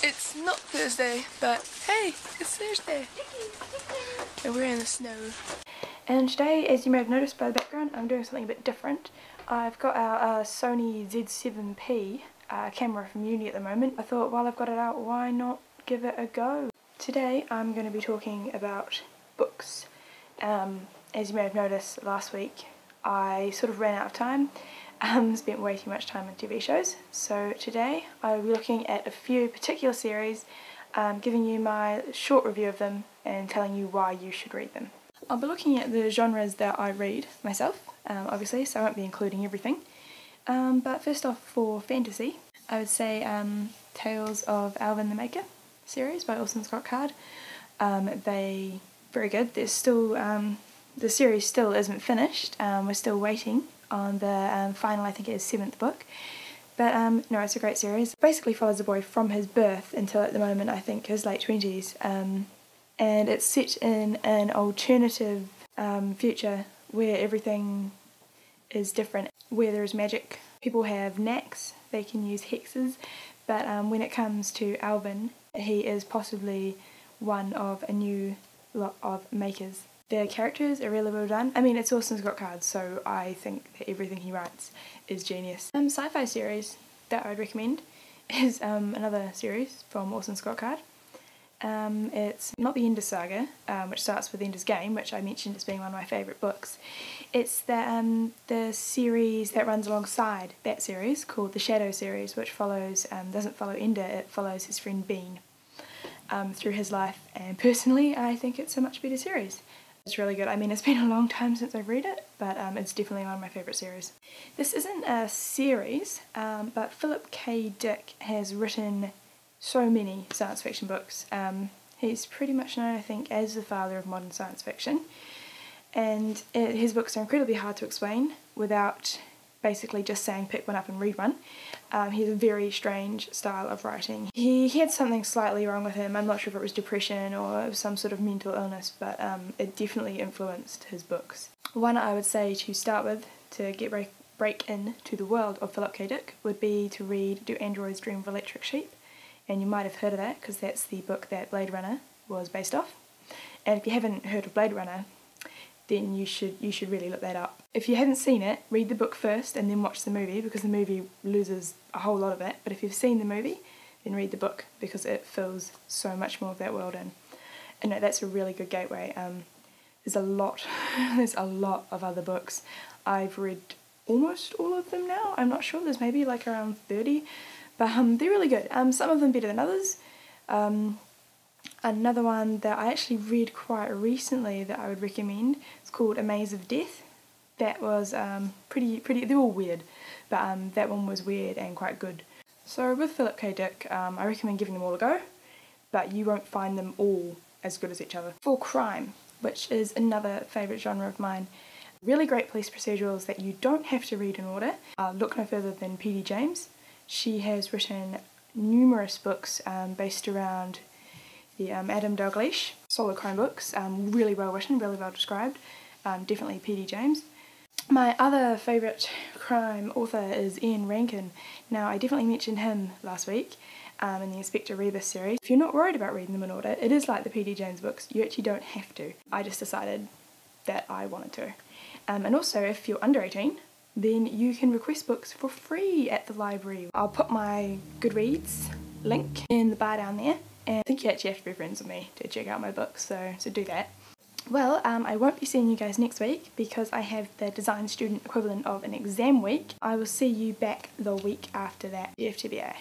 It's not Thursday, but hey, it's Thursday. And we're in the snow. And today, as you may have noticed by the background, I'm doing something a bit different. I've got our Sony Z7P camera from uni at the moment. I thought while I've got it out, why not give it a go? Today I'm going to be talking about books. As you may have noticed last week, I sort of ran out of time. Spent way too much time on TV shows. So today I'll be looking at a few particular series, giving you my short review of them and telling you why you should read them. I'll be looking at the genres that I read myself, obviously, so I won't be including everything. But first off, for fantasy, I would say Tales of Alvin the Maker series by Orson Scott Card. They very good. There's still the series still isn't finished. We're still waiting on the final, I think it is 7th book. But no, it's a great series. It basically follows the boy from his birth until at the moment, I think, his late 20s. And it's set in an alternative future where everything is different, where there is magic. People have knacks, they can use hexes, but when it comes to Alvin, he is possibly one of a new lot of makers. The characters are really well done. I mean, it's Orson Scott Card, so I think that everything he writes is genius. Sci-fi series that I would recommend is another series from Orson Scott Card. It's not the Ender Saga, which starts with Ender's Game, which I mentioned as being one of my favourite books. It's the series that runs alongside that series, called the Shadow series, which follows doesn't follow Ender, it follows his friend Bean through his life. And personally, I think it's a much better series. It's really good. I mean, it's been a long time since I've read it, but it's definitely one of my favourite series. This isn't a series, but Philip K. Dick has written so many science fiction books. He's pretty much known, I think, as the father of modern science fiction, and his books are incredibly hard to explain without basically just saying pick one up and read one. He has a very strange style of writing. He had something slightly wrong with him. I'm not sure if it was depression or some sort of mental illness, but it definitely influenced his books. One I would say to start with, to get break into the world of Philip K. Dick, would be to read Do Androids Dream of Electric Sheep? And you might have heard of that because that's the book that Blade Runner was based off. And if you haven't heard of Blade Runner, then you should really look that up. If you haven't seen it, read the book first and then watch the movie, because the movie loses a whole lot of it. But if you've seen the movie, then read the book, because it fills so much more of that world in. And no, that's a really good gateway. There's a lot of other books. I've read almost all of them now. I'm not sure, there's maybe like around 30. But they're really good. Some of them better than others. Another one that I actually read quite recently that I would recommend is called A Maze of Death. That was pretty, they're all weird, but that one was weird and quite good. So with Philip K. Dick, I recommend giving them all a go, but you won't find them all as good as each other. For crime, which is another favourite genre of mine, really great police procedurals that you don't have to read in order. Look no further than P.D. James. She has written numerous books based around the Adam Dalgliesh solo crime books, really well written, really well described, definitely P.D. James. My other favourite crime author is Ian Rankin. Now, I definitely mentioned him last week in the Inspector Rebus series. If you're not worried about reading them in order, it is like the P.D. James books, you actually don't have to. I just decided that I wanted to. And also, if you're under 18, then you can request books for free at the library. I'll put my Goodreads link in the bar down there, and I think you actually have to be friends with me to check out my books, so do that. Well, I won't be seeing you guys next week because I have the design student equivalent of an exam week. I will see you back the week after that, FTBA.